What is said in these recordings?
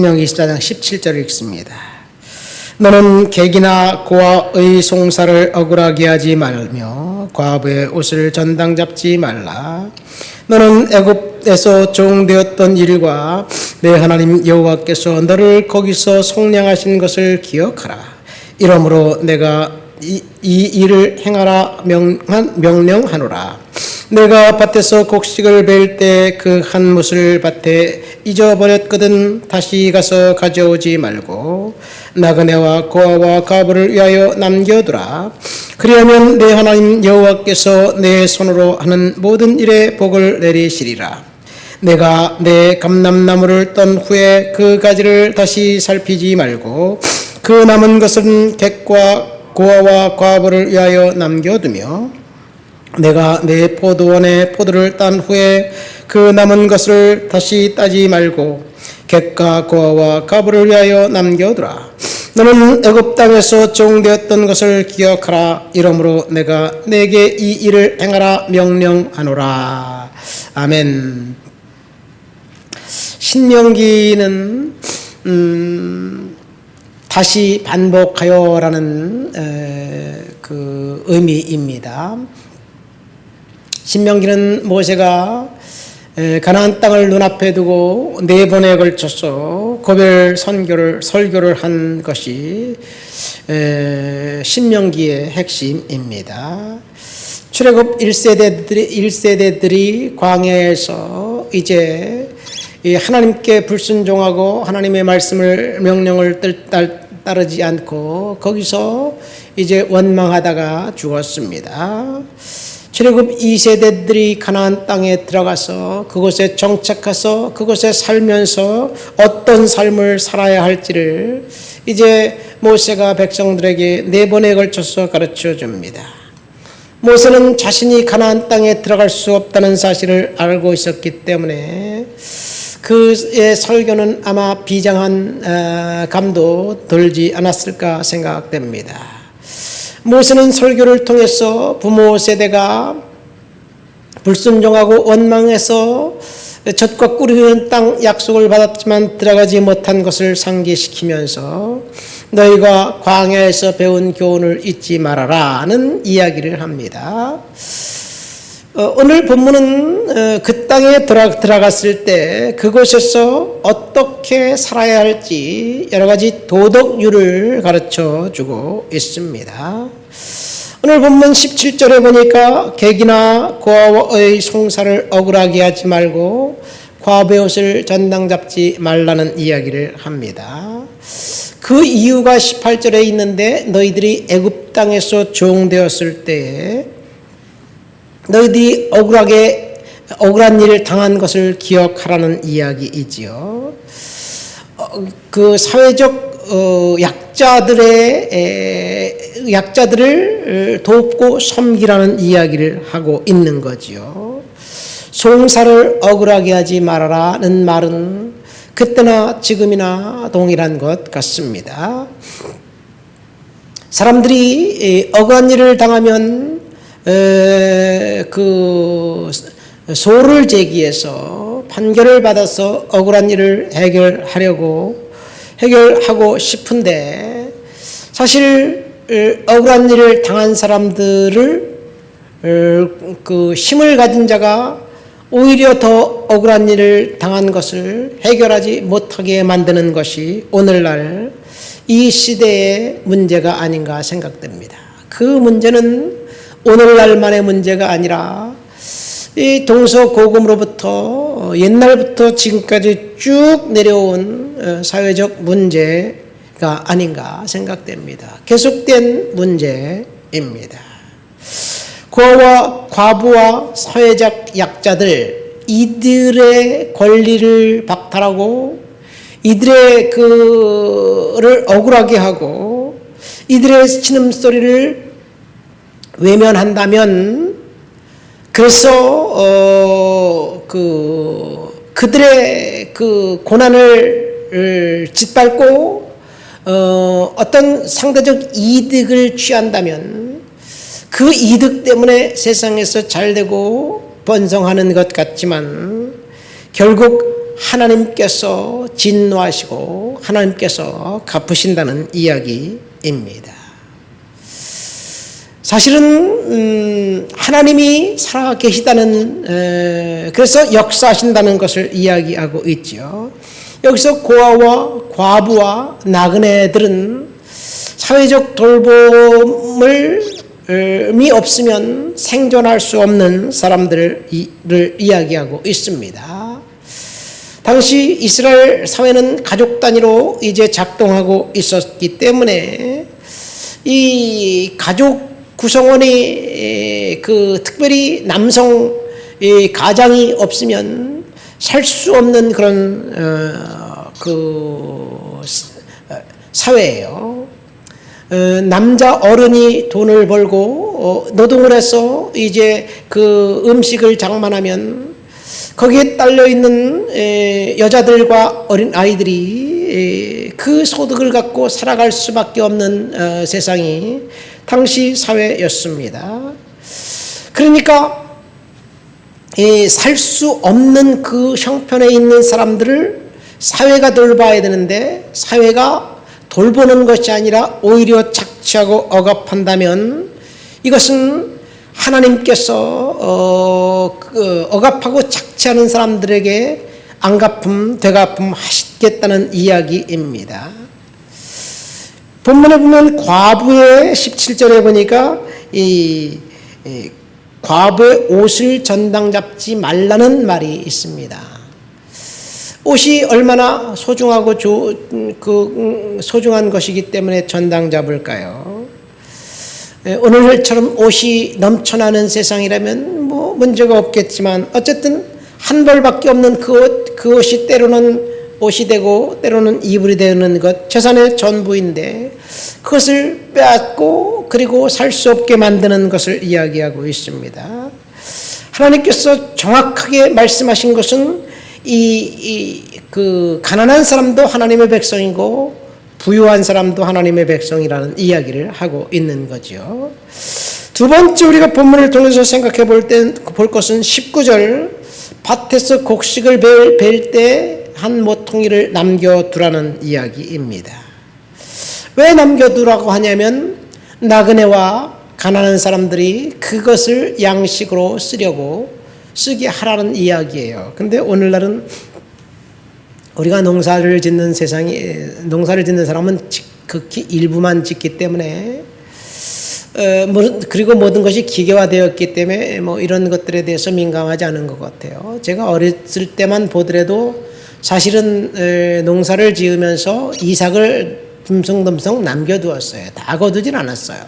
신명기 24장 17절을 읽습니다. 너는 객이나 고아의 송사를 억울하게 하지 말며 과부의 옷을 전당 잡지 말라. 너는 애굽에서 종되었던 일과 내 하나님 여호와께서 너를 거기서 속량하신 것을 기억하라. 이러므로 내가 이 일을 행하라 명령하노라. 내가 밭에서 곡식을 벨 때 그 한 뭇을 밭에 잊어버렸거든 다시 가서 가져오지 말고 나그네와 고아와 과부를 위하여 남겨두라. 그리하면 내 하나님 여호와께서 내 손으로 하는 모든 일에 복을 내리시리라. 내가 내 감람나무를 떤 후에 그 가지를 다시 살피지 말고 그 남은 것은 객과 고아와 과부를 위하여 남겨두며 내가 내 포도원에 포도를 딴 후에 그 남은 것을 다시 따지 말고 객과 고아와 과부를 위하여 남겨두라. 너는 애굽 땅에서 종되었던 것을 기억하라. 이러므로 내가 내게 이 일을 행하라 명령하노라. 아멘. 신명기는 다시 반복하여라는 그 의미입니다. 신명기는 모세가 가나안 땅을 눈앞에 두고 4번에 걸쳐서 고별 설교를 한 것이 신명기의 핵심입니다. 출애굽 1세대들이 광야에서 이제 하나님께 불순종하고 하나님의 말씀을 명령을 따르지 않고 거기서 이제 원망하다가 죽었습니다. 출애굽 2세대들이 가나안 땅에 들어가서 그곳에 정착해서 그곳에 살면서 어떤 삶을 살아야 할지를 이제 모세가 백성들에게 4번에 걸쳐서 가르쳐 줍니다. 모세는 자신이 가나안 땅에 들어갈 수 없다는 사실을 알고 있었기 때문에 그의 설교는 아마 비장한 감도 들지 않았을까 생각됩니다. 모세는 설교를 통해서 부모 세대가 불순종하고 원망해서 젖과 꿀이 흐르는 땅 약속을 받았지만 들어가지 못한 것을 상기시키면서 너희가 광야에서 배운 교훈을 잊지 말아라는 이야기를 합니다. 오늘 본문은 그 땅에 들어갔을 때 그곳에서 어떻게 살아야 할지 여러 가지 도덕률을 가르쳐 주고 있습니다. 오늘 본문 17절에 보니까 객이나 고아의 송사를 억울하게 하지 말고 과부의 옷을 전당 잡지 말라는 이야기를 합니다. 그 이유가 18절에 있는데 너희들이 애굽 땅에서 종되었을 때에 너희들이 억울한 일을 당한 것을 기억하라는 이야기이지요. 그 사회적 약자들을 돕고 섬기라는 이야기를 하고 있는 거지요. 송사를 억울하게 하지 말아라는 말은 그때나 지금이나 동일한 것 같습니다. 사람들이 억울한 일을 당하면 그 소를 제기해서 판결을 받아서 억울한 일을 해결하고 싶은데 사실 억울한 일을 당한 사람들을 그 힘을 가진 자가 오히려 더 억울한 일을 당한 것을 해결하지 못하게 만드는 것이 오늘날 이 시대의 문제가 아닌가 생각됩니다. 그 문제는 오늘날만의 문제가 아니라 이 동서고금으로부터 옛날부터 지금까지 쭉 내려온 사회적 문제가 아닌가 생각됩니다. 계속된 문제입니다. 고아와 과부와 사회적 약자들 이들의 권리를 박탈하고 이들의 그를 억울하게 하고 이들의 신음소리를 외면한다면 그래서 그들의 그 고난을 짓밟고 어떤 상대적 이득을 취한다면 그 이득 때문에 세상에서 잘되고 번성하는 것 같지만 결국 하나님께서 진노하시고 하나님께서 갚으신다는 이야기입니다. 사실은 하나님이 살아계시다는 그래서 역사하신다는 것을 이야기하고 있죠. 여기서 고아와 과부와 나그네들은 사회적 돌봄이 없으면 생존할 수 없는 사람들을 이야기하고 있습니다. 당시 이스라엘 사회는 가족 단위로 이제 작동하고 있었기 때문에 이 가족 구성원이 특별히 남성 가장이 없으면 살 수 없는 그런 사회예요. 남자 어른이 돈을 벌고 노동을 해서 이제 그 음식을 장만하면 거기에 딸려 있는 여자들과 어린 아이들이 그 소득을 갖고 살아갈 수밖에 없는 세상이 당시 사회였습니다. 그러니까 살 수 없는 그 형편에 있는 사람들을 사회가 돌봐야 되는데 사회가 돌보는 것이 아니라 오히려 착취하고 억압한다면 이것은 하나님께서 억압하고 착취하는 사람들에게 안갚음, 되갚음 하시겠다는 이야기입니다. 본문에 보면 과부의 17절에 보니까 이 과부의 옷을 전당 잡지 말라는 말이 있습니다. 옷이 얼마나 소중하고 소중한 것이기 때문에 전당 잡을까요? 오늘처럼 옷이 넘쳐나는 세상이라면 뭐 문제가 없겠지만 어쨌든 한 벌밖에 없는 그 옷이 때로는 옷이 되고 때로는 이불이 되는 것, 재산의 전부인데 그것을 빼앗고 그리고 살 수 없게 만드는 것을 이야기하고 있습니다. 하나님께서 정확하게 말씀하신 것은 그 가난한 사람도 하나님의 백성이고 부유한 사람도 하나님의 백성이라는 이야기를 하고 있는 거죠. 두 번째 우리가 본문을 통해서 생각해 볼 것은 19절 밭에서 곡식을 벨 때 한 모퉁이를 남겨두라는 이야기입니다. 왜 남겨두라고 하냐면 나그네와 가난한 사람들이 그것을 양식으로 쓰게 하라는 이야기예요. 근데 오늘날은 우리가 농사를 짓는 사람은 극히 일부만 짓기 때문에 그리고 모든 것이 기계화되었기 때문에 뭐 이런 것들에 대해서 민감하지 않은 것 같아요. 제가 어렸을 때만 보더라도 사실은 농사를 지으면서 이삭을 듬성듬성 남겨두었어요. 다 거두진 않았어요.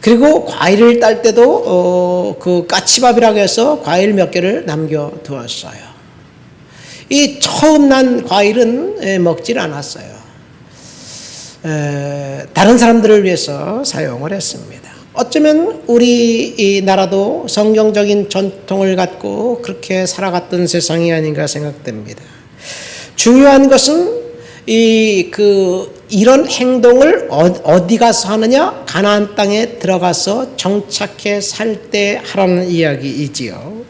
그리고 과일을 딸 때도 그 까치밥이라고 해서 과일 몇 개를 남겨두었어요. 이 처음 난 과일은 먹질 않았어요. 다른 사람들을 위해서 사용을 했습니다. 어쩌면 우리 이 나라도 성경적인 전통을 갖고 그렇게 살아갔던 세상이 아닌가 생각됩니다. 중요한 것은 이런 행동을 어디 가서 하느냐? 가나안 땅에 들어가서 정착해 살 때 하라는 이야기이지요.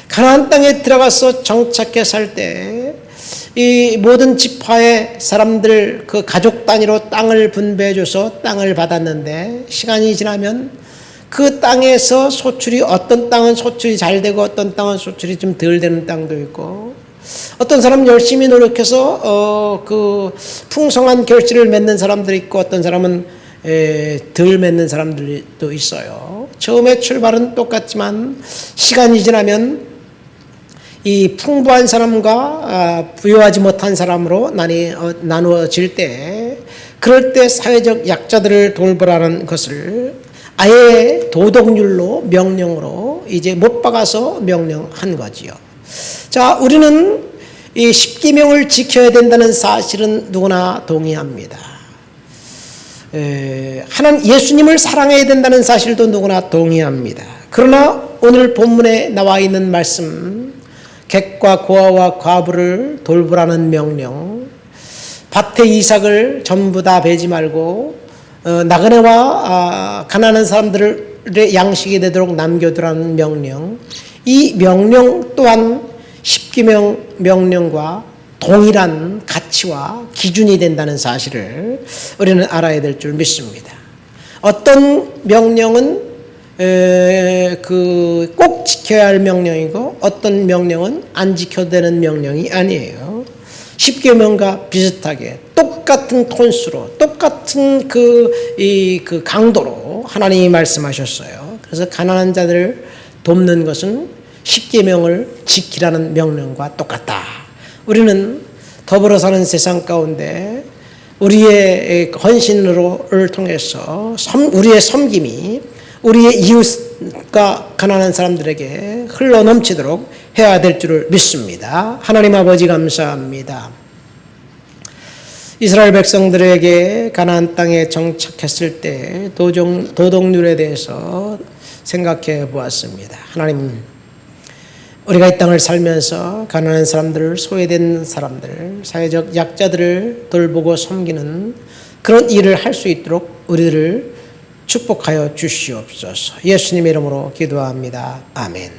가나안 땅에 들어가서 정착해 살 때 이 모든 지파의 사람들 그 가족 단위로 땅을 분배해줘서 땅을 받았는데 시간이 지나면 그 땅에서 소출이 어떤 땅은 소출이 잘 되고 어떤 땅은 소출이 좀 덜 되는 땅도 있고 어떤 사람은 열심히 노력해서 그 풍성한 결실을 맺는 사람들이 있고 어떤 사람은 덜 맺는 사람들도 있어요. 처음에 출발은 똑같지만 시간이 지나면 이 풍부한 사람과 부유하지 못한 사람으로 나누어질 때 그럴 때 사회적 약자들을 돌보라는 것을 아예 도덕률로 명령으로 이제 못 박아서 명령한 거지요. 자, 우리는 이 십계명을 지켜야 된다는 사실은 누구나 동의합니다. 예수님을 사랑해야 된다는 사실도 누구나 동의합니다. 그러나 오늘 본문에 나와 있는 말씀 객과 고아와 과부를 돌보라는 명령, 밭에 이삭을 전부 다 베지 말고 나그네와 가난한 사람들의 양식이 되도록 남겨두라는 명령, 이 명령 또한 십계명 명령과 동일한 가치와 기준이 된다는 사실을 우리는 알아야 될 줄 믿습니다. 어떤 명령은 꼭 지켜야 할 명령이고 어떤 명령은 안 지켜도 되는 명령이 아니에요. 십계명과 비슷하게 똑같은 톤수로 똑같은 그 강도로 하나님이 말씀하셨어요. 그래서 가난한 자들을 돕는 것은 십계명을 지키라는 명령과 똑같다. 우리는 더불어 사는 세상 가운데 우리의 헌신을 통해서 우리의 섬김이 우리의 이웃과 가난한 사람들에게 흘러넘치도록 해야 될 줄을 믿습니다. 하나님 아버지 감사합니다. 이스라엘 백성들에게 가나안 땅에 정착했을 때 도덕률에 대해서 생각해 보았습니다. 하나님, 우리가 이 땅을 살면서 가난한 사람들, 소외된 사람들, 사회적 약자들을 돌보고 섬기는 그런 일을 할 수 있도록 우리를 축복하여 주시옵소서. 예수님의 이름으로 기도합니다. 아멘.